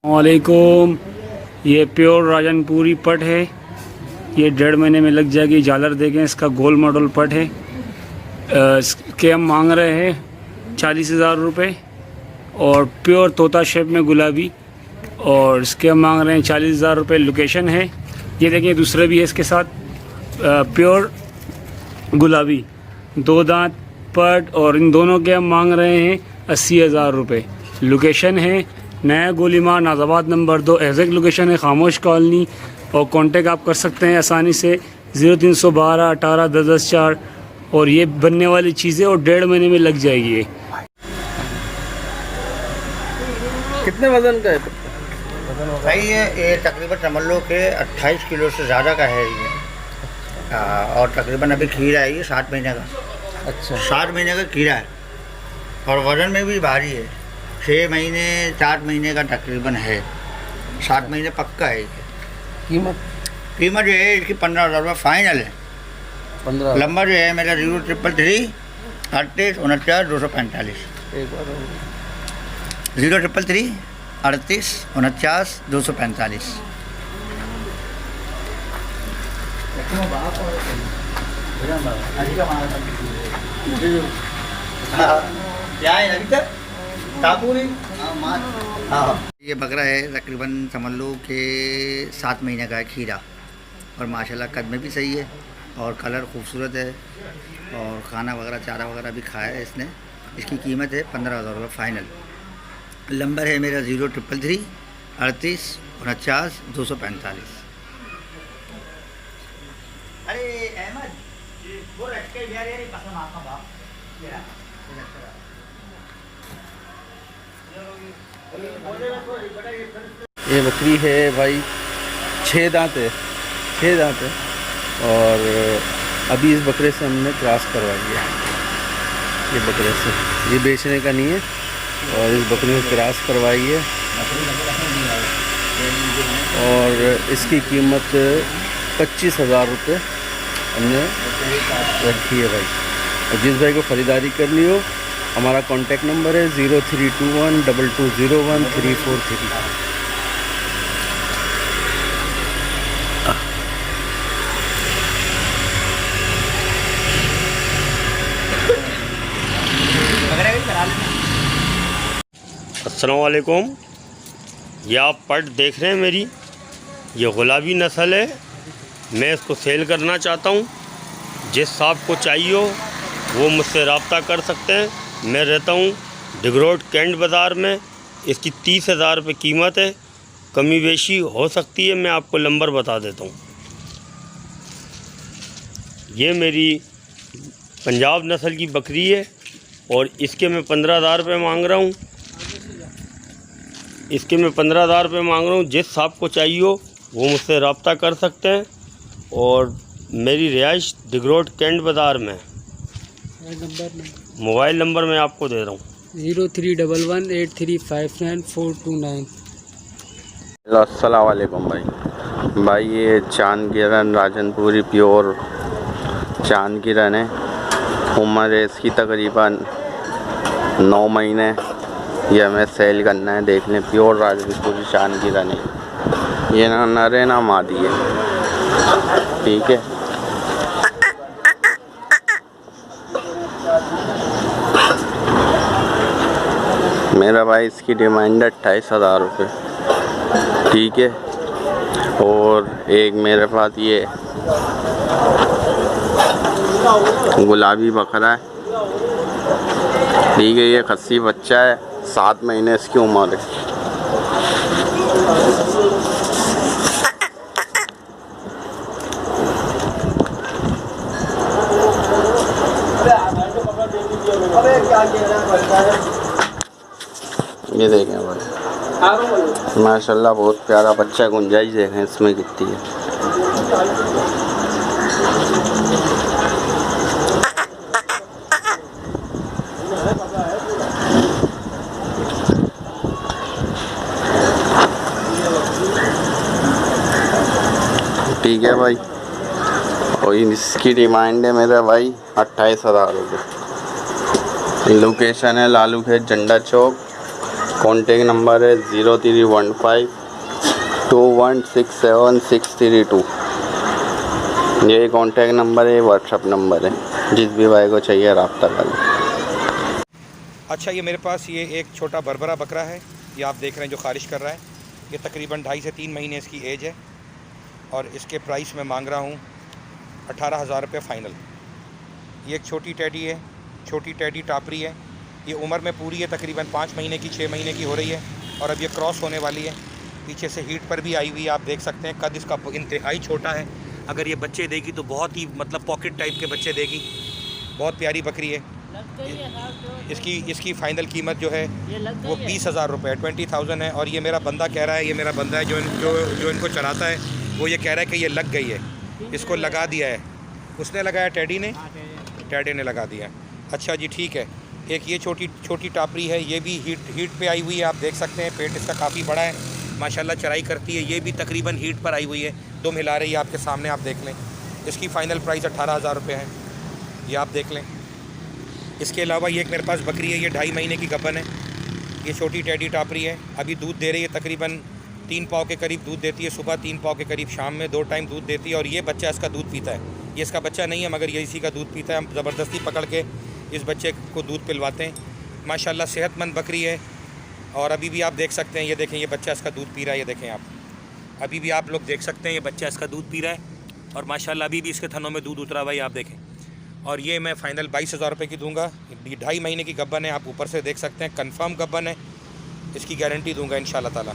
वालेकुम। ये प्योर राजनपुरी पट है। ये 1.5 महीने में लग जाएगी। झालर देखें, इसका गोल मॉडल पट है। इसके हम मांग रहे हैं 40,000 रुपये और प्योर तोता शेप में गुलाबी, और इसके हम मांग रहे हैं 40,000 रुपये। लोकेशन है, ये देखिए दूसरे भी है इसके साथ प्योर गुलाबी 2 दांत पट, और इन दोनों के हम मांग रहे हैं 80,000 रुपये। लोकेशन है नया गोलीमार नाजाबाद नंबर 2। एग्जैक्ट लोकेशन है खामोश कॉलोनी, और कांटेक्ट आप कर सकते हैं आसानी से 0312 18 10 10 4। और ये बनने वाली चीज़ें और 1.5 महीने में लग जाएगी। ये कितने वजन का है भाई? ये तकरीबन समझ लो कि 28 किलो से ज़्यादा का है ये। और तकरीबन अभी खीरा है ये 7 महीने का। अच्छा, 7 महीने का खीरा है और वज़न में भी भारी है। 6 महीने 4 महीने का तकरीबन है। 7 महीने पक्का है ये। कीमत जो है इसकी 15,000 रुपये फाइनल है। 15। नंबर जो है मेरा 0333 38 49 245। एक बार 0333 38 49 245। ये बकरा है तकरीबन समझ लो कि 7 महीने का है खीरा, और माशाल्लाह कद में भी सही है और कलर खूबसूरत है, और खाना वगैरह चारा वगैरह भी खाया है इसने। इसकी कीमत है 15,000 रुपये फाइनल। नंबर है मेरा 0333 38 49 245। अरे अहमद वो रटके पसंद आपका बाप। ये बकरी है भाई, 6 दांत है, 6 दांत है। और अभी इस बकरे से हमने क्रॉस करवा लिया। ये बकरे से, ये बेचने का नहीं है, और इस बकरी को क्रॉस करवाई है। और इसकी कीमत 25,000 रुपये हमने रखी है भाई। और जिस भाई को ख़रीदारी करनी हो, हमारा कॉन्टैक्ट नंबर है 0321 2201 343। अस्सलाम वालेकुम। ये आप पट देख रहे हैं मेरी, ये गुलाबी नस्ल है। मैं इसको सेल करना चाहता हूँ। जिस साहब को चाहिए हो वो मुझसे रब्ता कर सकते हैं। मैं रहता हूँ डिगरोड कैंट बाज़ार में। इसकी 30,000 रुपये कीमत है। कमी बेशी हो सकती है, मैं आपको नंबर बता देता हूँ। ये मेरी पंजाब नस्ल की बकरी है और इसके मैं 15,000 रुपये मांग रहा हूँ। इसके मैं 15,000 रुपये मांग रहा हूँ। जिस साहब को चाहिए हो वो मुझसे रब्ता कर सकते हैं। और मेरी रिहाइश डिगरोड कैंट बाज़ार में। मोबाइल नंबर मैं आपको दे रहा हूँ 03118359 अस्सलाम वालेकुम भाई। ये चांद किरण राजनपुरी प्योर चांद किरण है। उम्र है इसकी तकरीबन 9 महीने। ये हमें सेल करना है, देख लें। प्योर राजनपुरी चांद किरण है। ये ना नर है ना मादी है, ठीक है। मेरा भाई इसकी डिमांड है 28,000 रुपये, ठीक है। और एक मेरे पास ये गुलाबी बकरा है, ठीक है। ये खस्सी बच्चा है, 7 महीने इसकी उम्र है। ये देखें भाई, माशाल्लाह बहुत प्यारा बच्चा। गुंजाइश देखें इसमें कितनी है। ठीक है भाई। और इसकी डिमांड है मेरा भाई 28,000 रुपये। लोकेशन है लालू खेत, झंडा चौक, कॉन्टेक्ट नंबर है 0315216762। ये कॉन्टेक्ट नंबर है, व्हाट्सअप नंबर है, जिस भी भाई को चाहिए रब्ता करें। अच्छा, ये मेरे पास ये एक छोटा बरबरा बकरा है, ये आप देख रहे हैं जो ख़ारिश कर रहा है। ये तकरीबन 2.5 से 3 महीने इसकी एज है और इसके प्राइस में मांग रहा हूँ 18,000 रुपये फ़ाइनल। ये एक छोटी टैडी है, छोटी टैडी टापरी है। ये उम्र में पूरी है, तकरीबन 5 महीने की 6 महीने की हो रही है और अब ये क्रॉस होने वाली है। पीछे से हीट पर भी आई हुई है, आप देख सकते हैं। कद इसका इंतहाई छोटा है। अगर ये बच्चे देगी तो बहुत ही मतलब पॉकेट टाइप के बच्चे देगी। बहुत प्यारी बकरी है। इसकी फ़ाइनल कीमत जो है वो 20,000 रुपये 20,000 है। और ये मेरा बंदा कह रहा है, ये मेरा बंदा है जो इनको चराता है, वो ये कह रहा है कि ये लग गई है, इसको लगा दिया है। उसने लगाया, टैडी ने लगा दिया। अच्छा जी, ठीक है। एक ये छोटी टापरी है, ये भी हीट पे आई हुई है, आप देख सकते हैं। पेट इसका काफ़ी बड़ा है, माशाल्लाह चराई करती है। ये भी तकरीबन हीट पर आई हुई है, दुम हिला रही है आपके सामने, आप देख लें। इसकी फ़ाइनल प्राइस 18,000 रुपये है, ये आप देख लें। इसके अलावा ये एक मेरे पास बकरी है, ये 2.5 महीने की गब्बन है। ये छोटी टैडी टापरी है, अभी दूध दे रही है, तकरीबन 3 पाव के करीब दूध देती है। सुबह 3 पाव के करीब, शाम में 2 टाइम दूध देती है। और ये बच्चा इसका दूध पीता है। ये इसका बच्चा नहीं है, मगर ये इसी का दूध पीता है। हम ज़बरदस्ती पकड़ के इस बच्चे को दूध पिलवाते हैं। माशाल्लाह सेहतमंद बकरी है। और अभी भी आप देख सकते हैं, ये देखें, ये बच्चा इसका दूध पी रहा है। ये देखें आप, अभी भी आप लोग देख सकते हैं, ये बच्चा इसका दूध पी रहा है। और माशाल्लाह अभी भी इसके थनों में दूध उतरा हुआ है, आप देखें। और ये मैं फ़ाइनल 22,000 रुपये की दूंगा। 2.5 महीने की गब्बन है, आप ऊपर से देख सकते हैं, कंफर्म गब्बन है। इसकी गारंटी दूंगा इंशाल्लाह ताला।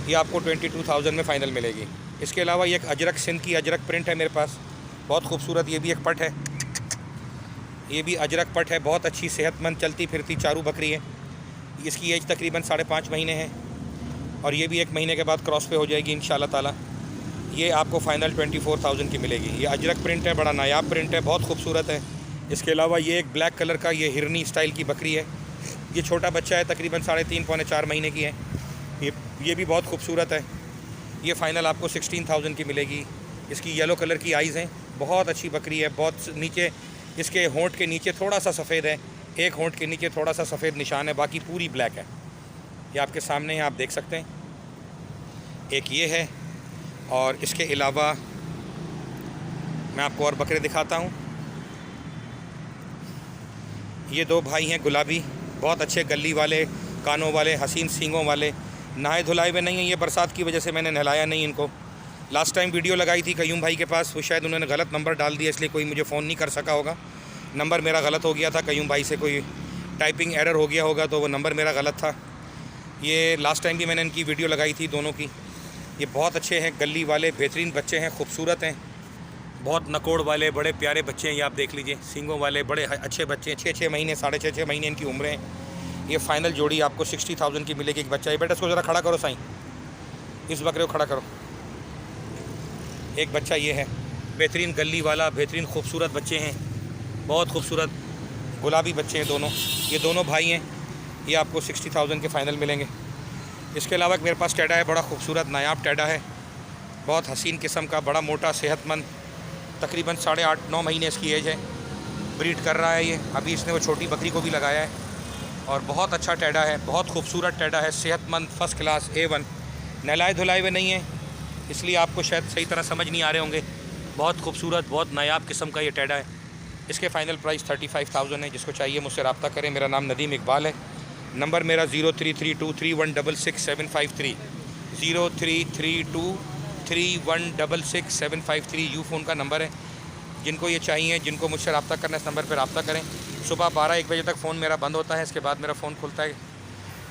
ये आपको 22,000 में फ़ाइनल मिलेगी। इसके अलावा ये एक अजरक, सिंध की अजरक प्रिंट है मेरे पास, बहुत खूबसूरत। ये भी एक पट है, ये भी अजरक पट है, बहुत अच्छी सेहतमंद चलती फिरती चारू बकरी है। इसकी एज तकरीबन 5.5 महीने है और ये भी 1 महीने के बाद क्रॉस पे हो जाएगी इंशाल्लाह ताला। ये आपको फ़ाइनल 24,000 की मिलेगी। ये अजरक प्रिंट है, बड़ा नायाब प्रिंट है, बहुत खूबसूरत है। इसके अलावा ये एक ब्लैक कलर का, ये हिरनी स्टाइल की बकरी है। ये छोटा बच्चा है, तकरीबन 3.5 पौने 4 महीने की है। ये भी बहुत खूबसूरत है। ये फ़ाइनल आपको 16,000 की मिलेगी। इसकी येलो कलर की आइज़ हैं, बहुत अच्छी बकरी है। बहुत नीचे इसके होंठ के नीचे थोड़ा सा सफ़ेद है, एक होंठ के नीचे थोड़ा सा सफ़ेद निशान है, बाकी पूरी ब्लैक है। ये आपके सामने है, आप देख सकते हैं। एक ये है और इसके अलावा मैं आपको और बकरे दिखाता हूँ। ये 2 भाई हैं गुलाबी, बहुत अच्छे गली वाले, कानों वाले, हसीन सींगों वाले। नहाए धुलाए हुए नहीं हैं, ये बरसात की वजह से मैंने नहलाया नहीं इनको। लास्ट टाइम वीडियो लगाई थी कयूम भाई के पास, वो शायद उन्होंने गलत नंबर डाल दिया, इसलिए कोई मुझे फ़ोन नहीं कर सका होगा। नंबर मेरा गलत हो गया था, कयूम भाई से कोई टाइपिंग एरर हो गया होगा, तो वो नंबर मेरा गलत था। ये लास्ट टाइम भी मैंने इनकी वीडियो लगाई थी, दोनों की। ये बहुत अच्छे हैं, गली वाले, बेहतरीन बच्चे हैं, खूबसूरत हैं, बहुत नकोड़ वाले, बड़े प्यारे बच्चे हैं। ये आप देख लीजिए, सींगों वाले बड़े अच्छे बच्चे हैं। 6-6 महीने, 6.5 महीने इनकी उम्र है। ये फ़ाइनल जोड़ी आपको 60,000 की मिलेगी। एक बच्चा है, बेटा इसको ज़रा खड़ा करो साईं, इस बकरे को खड़ा करो। एक बच्चा ये है, बेहतरीन गली वाला, बेहतरीन खूबसूरत बच्चे हैं, बहुत खूबसूरत गुलाबी बच्चे हैं दोनों। ये दोनों भाई हैं। ये आपको 60,000 के फ़ाइनल मिलेंगे। इसके अलावा मेरे पास टैडा है, बड़ा खूबसूरत नायाब टैडा है, बहुत हसीन किस्म का, बड़ा मोटा, सेहतमंद, तकरीबन 8.5-9 महीने इसकी एज है। ब्रीड कर रहा है ये, अभी इसने वो छोटी बकरी को भी लगाया है। और बहुत अच्छा टैडा है, बहुत खूबसूरत टैडा है, सेहतमंद, फर्स्ट क्लास, A1। नहलाए धुलाए हुए नहीं है, इसलिए आपको शायद सही तरह समझ नहीं आ रहे होंगे। बहुत खूबसूरत, बहुत नायाब किस्म का ये टैडा है। इसके फ़ाइनल प्राइस 35,000 है। जिसको चाहिए मुझसे रब्ता करें। मेरा नाम नदीम इकबाल है। नंबर मेरा 03323166 03323166 यू फ़ोन का नंबर है। जिनको ये चाहिए, जिनको मुझसे रब्ता करना है, इस नंबर पर रब्ता करें। सुबह 12-1 बजे तक फ़ोन मेरा बंद होता है, इसके बाद मेरा फ़ोन खुलता है।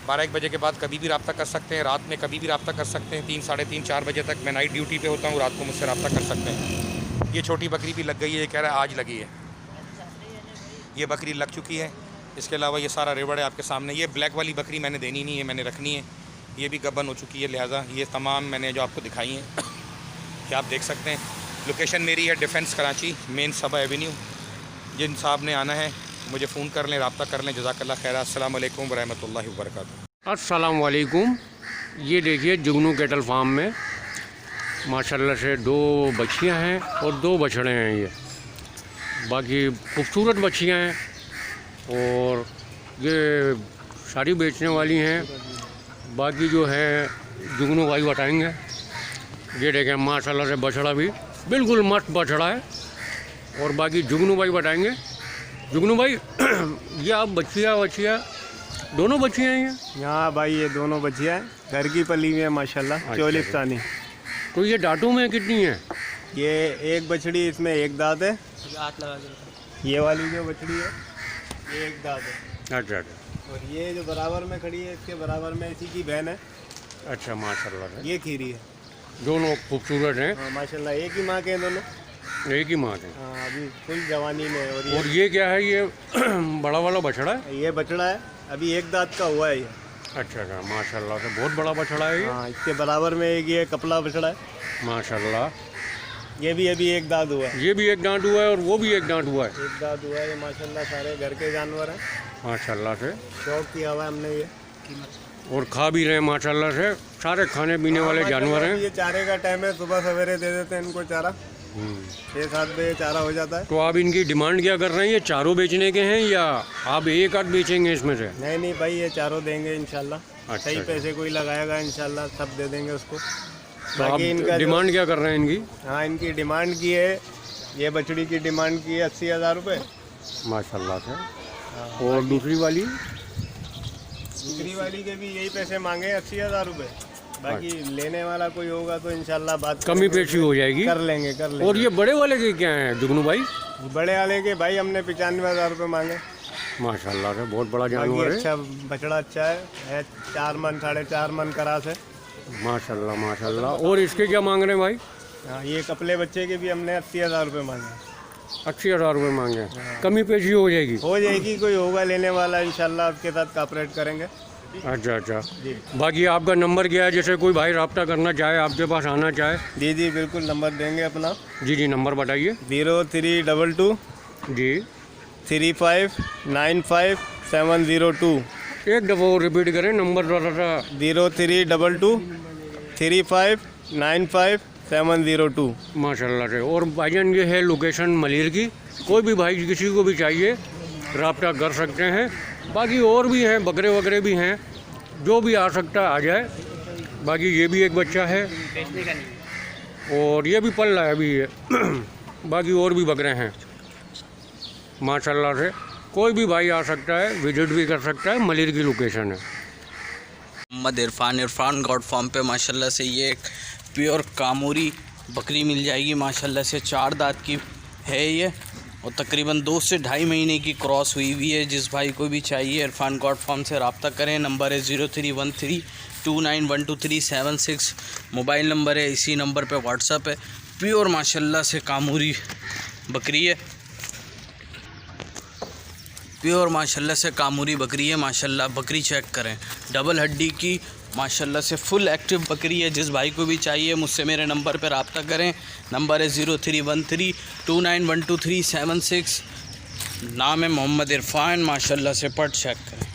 12-1 बजे के बाद कभी भी रब्ता कर सकते हैं, रात में कभी भी रब्ता कर सकते हैं। 3-3:30-4 बजे तक मैं नाइट ड्यूटी पे होता हूँ, रात को मुझसे रब्ता कर सकते हैं। ये छोटी बकरी भी लग गई है, ये कह रहा है आज लगी है। ये बकरी लग चुकी है। इसके अलावा ये सारा रेवड़ है आपके सामने। ये ब्लैक वाली बकरी मैंने देनी नहीं है, मैंने रखनी है। ये भी गबन हो चुकी है, लिहाजा ये तमाम मैंने जो आपको दिखाई हैं कि आप देख सकते हैं। लोकेशन मेरी है डिफेंस कराची, मेन सबा एवेन्यू। जिन साहब ने आना है मुझे फ़ोन कर लें, रब्ता कर लें। जज़ाकल्लाह खैर। अस्सलाम वालेकुम वरहमतुल्लाहि वबरकातुहू। अस्सलाम वालेकुम। ये देखिए जुगनू कैटल फार्म में माशाल्लाह से 2 बच्चियां हैं और 2 बछड़े हैं। ये बाकी खूबसूरत बच्चियां हैं और ये सारी बेचने वाली हैं। बाकी जो है जुगनू भाई बताएंगे। ये देखें माशाल्लाह से बछड़ा भी बिल्कुल मस्त बछड़ा है। और बाकी जुगनू भाई बताएंगे। जुगनू भाई ये आप बच्चियाँ दोनों बच्चियाँ हैं ये? हाँ भाई, ये दोनों बच्चियाँ हैं, घर की पली हुई है माशाल्लाह, चोलिस्तानी। तो ये दांतों में कितनी है? ये एक बछड़ी, इसमें एक दांत है। ये वाली जो बछड़ी है ये एक दांत है। अच्छा अच्छा। और ये जो बराबर में खड़ी है इसके बराबर में इसी की बहन है। अच्छा माशाल्लाह से। ये खीरी है। दोनों खूबसूरत हैं। हाँ माशाल्लाह, एक ही माँ के हैं दोनों। एक ही माँ के। हाँ, अभी फुल जवानी में। और ये क्या है? ये बड़ा वाला बछड़ा है? ये बछड़ा है, अभी एक दांत का हुआ है ये। अच्छा अच्छा माशाल्लाह से, बहुत बड़ा बछड़ा है ये। हाँ, इसके बराबर में एक ये कपला बछड़ा है माशाल्लाह। ये भी अभी एक दांत हुआ है। ये भी एक दांत हुआ है और वो भी एक दांत हुआ है। एक दांत हुआ है। ये माशाल्लाह सारे घर के जानवर हैं, माशाल्लाह से। शौक किया हुआ है हमने ये। और खा भी रहे हैं माशाल्लाह से, सारे खाने पीने वाले जानवर हैं। ये चारे का टाइम है, सुबह सवेरे दे देते हैं इनको चारा। 6-7 बजे चारा हो जाता है। तो आप इनकी डिमांड क्या कर रहे हैं? ये चारों बेचने के हैं या आप एक आध बेचेंगे इसमें से? नहीं भाई, ये चारों देंगे इंशाल्लाह। अच्छा, सही अच्छा। पैसे कोई लगाएगा इंशाल्लाह, सब दे देंगे उसको। तो आप डिमांड क्या कर रहे हैं इनकी? हाँ, इनकी डिमांड की है, ये बछड़ी की डिमांड की है 80,000 रुपये माशाल्लाह से। और दूसरी वाली? दूसरी वाली के भी यही पैसे मांगे 80,000 रुपये। बाकी लेने वाला कोई होगा तो इंशाल्लाह बात कमी पेशी हो जाएगी। कर लेंगे। और ये बड़े वाले के क्या हैं जुगनू भाई? बड़े वाले के भाई हमने 95,000 रुपये मांगे। माशाल्लाह से, बहुत बड़ा बाकी जानवर है। अच्छा बछड़ा अच्छा है 4 मन 4.5 मन करा से। माशाल्लाह माशाल्लाह। और इसके क्या मांग रहे हैं भाई? हाँ, ये कपले बच्चे के भी हमने 80,000 रुपये मांगे। 80,000 रुपये मांगे। कमी पेशी हो जाएगी? हो जाएगी, कोई होगा लेने वाला इंशाल्लाह उसके साथ कॉपरेट करेंगे। अच्छा अच्छा। बाकी आपका नंबर क्या है, जैसे कोई भाई रब्ता करना चाहे, आपके पास आना चाहे? जी बिल्कुल, नंबर देंगे अपना। जी नंबर बताइए। 0322 जी 3595702। एक दफ़ा और रिपीट करें नंबर ज़रा सा। 0322 3595702। माशाल्लाह से। और भाईजान ये है लोकेशन मलिर की, कोई भी भाई किसी को भी चाहिए रब्ता कर सकते हैं। बाकी और भी हैं, बकरे वगैरह भी हैं, जो भी आ सकता है आ जाए। बाकी ये भी एक बच्चा है और ये भी पल रहा है अभी ये। बाकी और भी बकरे हैं माशाल्लाह से। कोई भी भाई आ सकता है, विजिट भी कर सकता है। मलिर की लोकेशन है। मोहम्मद इरफान गॉड फार्म पे माशाल्लाह से ये एक प्योर कामूरी बकरी मिल जाएगी। माशाल्लाह से 4 दांत की है ये और तकरीबन 2 से 2.5 महीने की क्रॉस हुई हुई है। जिस भाई को भी चाहिए इरफान गॉड फार्म से रब्ता करें। नंबर है 0313291236 मोबाइल नंबर है। इसी नंबर पे व्हाट्सअप है। प्योर माशाल्लाह से कामूरी बकरी है। प्योर माशाल्लाह से कामूरी बकरी है। माशाल्लाह बकरी चेक करें, डबल हड्डी की माशाल्लाह से फुल एक्टिव बकरी है। जिस भाई को भी चाहिए मुझसे मेरे नंबर पर रब्ता करें। नंबर है 0313291236। नाम है मोहम्मद इरफान। माशाल्लाह से पट चेक करें,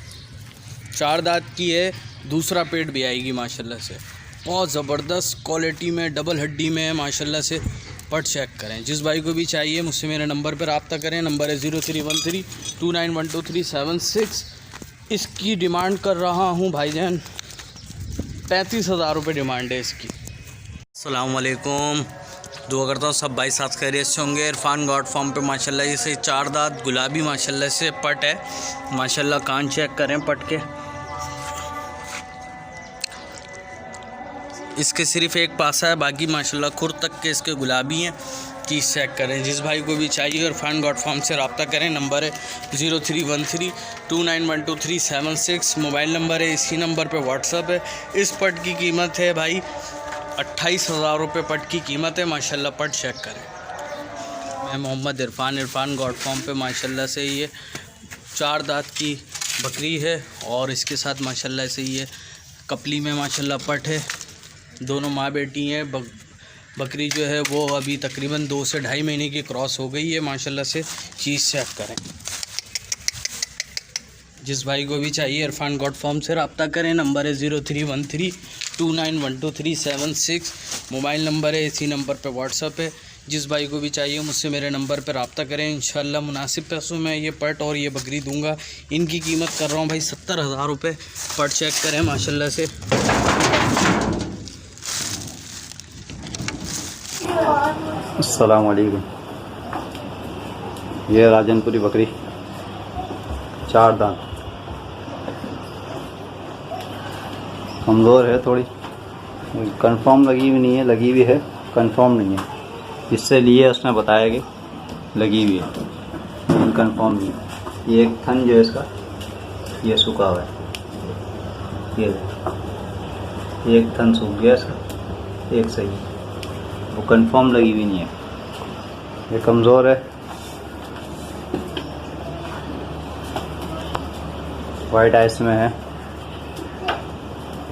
4 दांत की है, दूसरा पेट भी आएगी माशाल्लाह से। बहुत ज़बरदस्त क्वालिटी में, डबल हड्डी में है माशाल्लाह से। पट चेक करें। जिस भाई को भी चाहिए मुझसे मेरे नंबर पर रब्ता करें। नंबर है 0313291236। इसकी डिमांड कर रहा हूँ भाईजान 35,000 रुपये डिमांड है इसकी। अस्सलाम वालेकुम, दुआ करता हूँ सब भाई साथ खैरियत से होंगे। इरफान गॉड फार्म पे माशाल्लाह ये से 4 दांत गुलाबी माशाल्लाह से पट है। माशाल्लाह कान चेक करें पट के। इसके सिर्फ एक पासा है, बाकी माशाल्लाह खुर तक के इसके गुलाबी हैं। चीज़ चेक करें। जिस भाई को भी चाहिए इरफान गॉड फार्म से रब्ता करें। नंबर है 0313291236 मोबाइल नंबर है। इसी नंबर पे व्हाट्सअप है। इस पट की कीमत है भाई 28,000 रुपये पट की कीमत है। माशाल्लाह पट चेक करें। मैं मोहम्मद इरफान गॉड फार्म पे माशाल्लाह से ये 4 दांत की बकरी है और इसके साथ माशाल्लाह से ये कपली में माशाल्लाह पट है। दोनों माँ बेटी हैं। बकरी जो है वो अभी तकरीबन 2 से 2.5 महीने की क्रॉस हो गई है माशाल्लाह से। चीज़ चेक करें। जिस भाई को भी चाहिए इरफान गॉड फार्म से रब्ता करें। नंबर है 0313291236 मोबाइल नंबर है। इसी नंबर पे व्हाट्सअप है। जिस भाई को भी चाहिए मुझसे मेरे नंबर पर रब्ता करें। इंशाल्लाह मुनासिब पैसों में ये पट और ये बकरी दूंगा। इनकी कीमत कर रहा हूँ भाई 70,000 रुपये। पट चेक करें माशाल्लाह से। अस्सलाम वालेकुम। ये राजनपुरी बकरी 4 दांत, कमज़ोर है थोड़ी, कंफर्म लगी हुई नहीं है, लगी हुई है कंफर्म नहीं है। इससे लिए उसने बताया कि लगी हुई है, लेकिन कंफर्म नहीं है। ये एक थन जो है इसका ये सूखा हुआ है, ये एक थन सूख गया इसका, एक सही है, वो कंफर्म लगी हुई नहीं है। ये कमज़ोर है, वाइट आइस में है,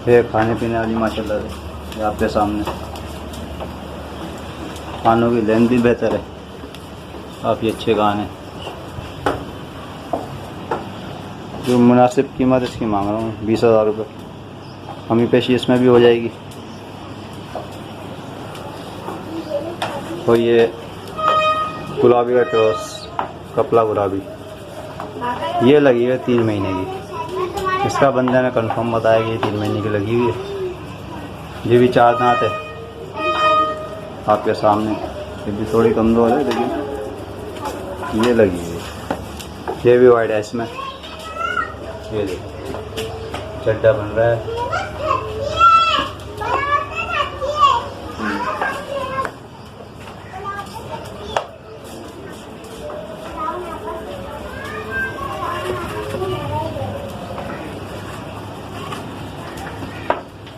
ये खाने पीने वाली माशाल्लाह से। ये आपके सामने कानों की लेंथ भी बेहतर है, काफ़ी अच्छे कान हैं। जो मुनासिब कीमत इसकी मांग रहा हूँ 20,000 रुपये, कमी पेशी इसमें भी हो जाएगी। तो ये गुलाबी का क्रॉस, कपला गुलाबी, ये लगी है 3 महीने की। इसका बंदे ने कंफर्म बताया कि 3 महीने की लगी हुई है। ये भी 4 दांत है आपके सामने, ये भी थोड़ी कमज़ोर है लेकिन ये लगी हुई है। ये भी वाइट है इसमें, ये देखो चड्डा बन रहा है।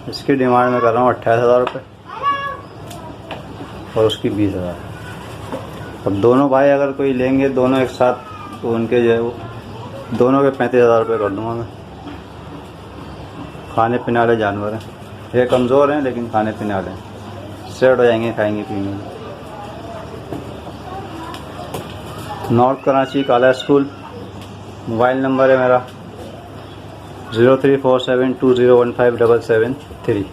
इसकी डिमांड मैं कर रहा हूँ 28,000 रुपये और उसकी 20,000। अब दोनों भाई अगर कोई लेंगे दोनों एक साथ, तो उनके जो है वो दोनों के 35,000 रुपये कर दूँगा मैं। खाने पीने वाले जानवर हैं, ये कमज़ोर हैं लेकिन खाने पीने वाले हैं, सेट हो जाएंगे खाएंगे पीएंगे। नॉर्थ कराची काला स्कूल। मोबाइल नंबर है मेरा 034720157773।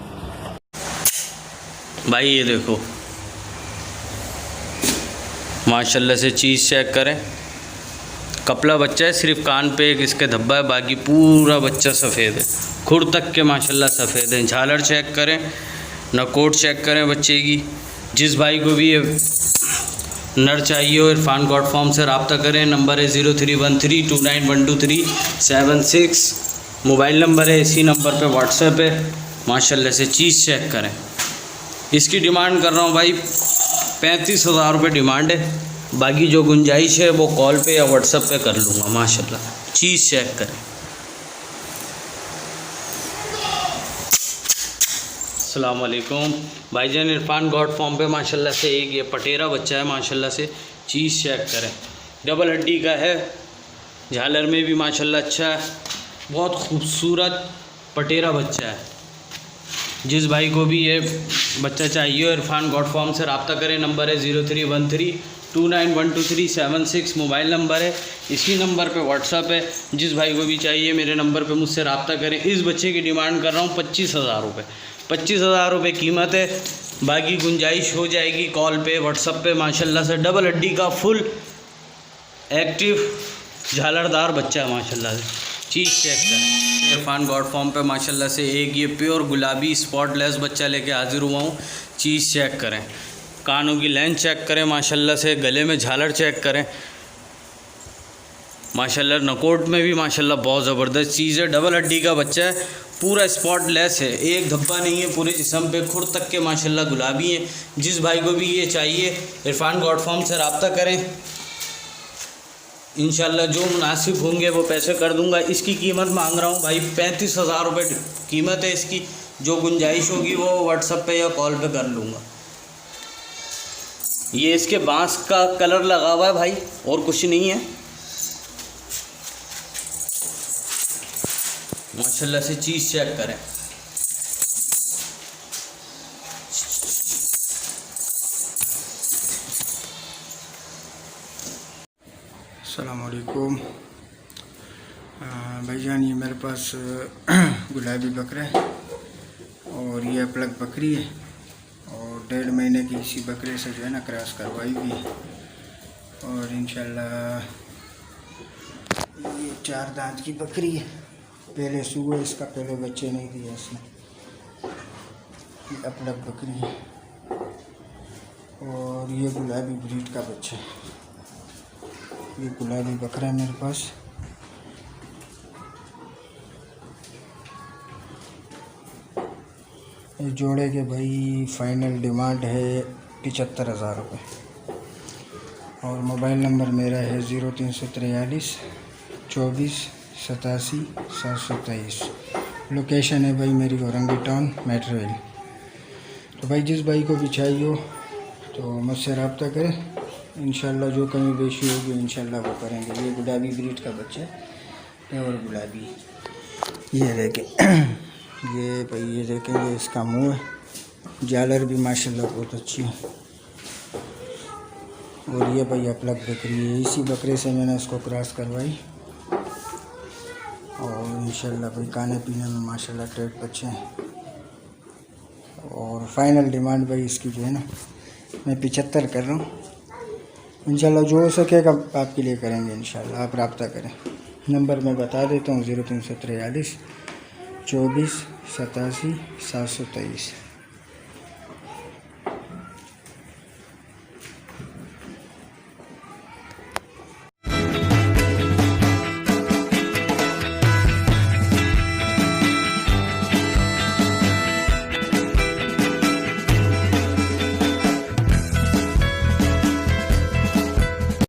भाई ये देखो माशाल्लाह से चीज़ चेक करें। कपला बच्चा है, सिर्फ कान पे एक इसके धब्बा है, बाकी पूरा बच्चा सफ़ेद है, खुर तक के माशाल्लाह सफ़ेद है। झालर चेक करें, नकोट चेक करें बच्चे की। जिस भाई को भी ये नर चाहिए हो इरफान गॉड फॉर्म से रब्ता करें। नंबर है 0313291237 मोबाइल नंबर है, इसी नंबर पे व्हाट्सएप है। माशाल्लाह से चीज़ चेक करें। इसकी डिमांड कर रहा हूँ भाई 35,000 रुपये डिमांड है, बाकी जो गुंजाइश है वो कॉल पे या व्हाट्सएप पे कर लूँगा। माशाल्लाह चीज़ चेक करें। अस्सलाम वालेकुम भाईजान। इरफान गॉड फॉर्म पे माशाल्लाह से एक ये पटेरा बच्चा है, माशाल्लाह से चीज़ चेक करें। डबल हड्डी का है, झालर में भी माशाल्लाह अच्छा है, बहुत खूबसूरत पटेरा बच्चा है। जिस भाई को भी ये बच्चा चाहिए इरफान गॉड फॉर्म से रब्ता करें। नंबर है 0313291237 मोबाइल नंबर है, इसी नंबर पे व्हाट्सएप है। जिस भाई को भी चाहिए मेरे नंबर पे मुझसे रब्ता करें। इस बच्चे की डिमांड कर रहा हूँ 25,000 रुपये। 25,000 रुपये कीमत है, बाकी गुंजाइश हो जाएगी कॉल पे व्हाट्सएप पे। माशाल्लाह से डबल हड्डी का फुल एक्टिव झालरदार बच्चा है माशाल्लाह से। चीज़ चेक करें। इरफान गॉड फॉर्म पे माशाल्लाह से एक ये प्योर गुलाबी स्पॉटलेस बच्चा लेके हाजिर हुआ हूँ। चीज़ चेक करें, कानों की लेंथ चेक करें माशाल्लाह से, गले में झालर चेक करें माशाल्लाह। नकोट में भी माशाल्लाह बहुत ज़बरदस्त चीज़ है। डबल हड्डी का बच्चा है, पूरा स्पॉटलेस है, एक धब्बा नहीं है, पूरे जिस्म पे खुर तक के माशाल्लाह गुलाबी हैं। जिस भाई को भी ये चाहिए इरफान गॉड फॉर्म से रब्ता करें। इंशाल्लाह जो मुनासिब होंगे वो पैसे कर दूंगा। इसकी कीमत मांग रहा हूँ भाई 35,000 रुपये कीमत है इसकी। जो गुंजाइश होगी वो व्हाट्सएप पे या कॉल पे कर लूँगा। ये इसके बांस का कलर लगा हुआ है भाई, और कुछ नहीं है। माशाल्लाह से चीज़ चेक करें। अस्सलाम वालेकुम भाईजान। ये मेरे पास गुलाबी बकरा है और ये प्लग बकरी है और 1.5 महीने की इसी बकरे से जो है ना क्रॉस करवाई हुई है। और इंशाल्लाह ये 4 दांत की बकरी है। पहले सुबह इसका पहले बच्चे नहीं दिए इसने। ये अपलक बकरी है और ये गुलाबी ब्रीड का बच्चा है। ये गुलाबी बकरा है मेरे पास। इस जोड़े के भाई फाइनल डिमांड है 75,000 रुपये। और मोबाइल नंबर मेरा है 0343 24 87 723। लोकेशन है भाई मेरी औरंगी टाउन मेट्रोवेल। तो भाई जिस भाई को भी चाहिए हो तो मुझसे रब्ता करें। इंशाल्लाह जो कमी बेशी होगी इंशाल्लाह वो करेंगे। ये गुलाबी ब्रीड का बच्चा है और गुलाबी ये देखें। ये भाई ये देखें, ये इसका मुंह है। जालर भी माशाल्लाह बहुत अच्छी है। और ये भाई अपलक बकरी है। इसी बकरे से मैंने इसको क्रॉस करवाई। और इंशाल्लाह भाई खाने पीने में माशाल्लाह ट्रेड बच्चे हैं। और फाइनल डिमांड भाई इसकी जो है ना मैं 75 कर रहा हूँ। इंशाल्लाह जो हो सकेगा आपके लिए करेंगे। इंशाल्लाह आप रब्ता करें। नंबर मैं बता देता हूँ 0343 24 87 723।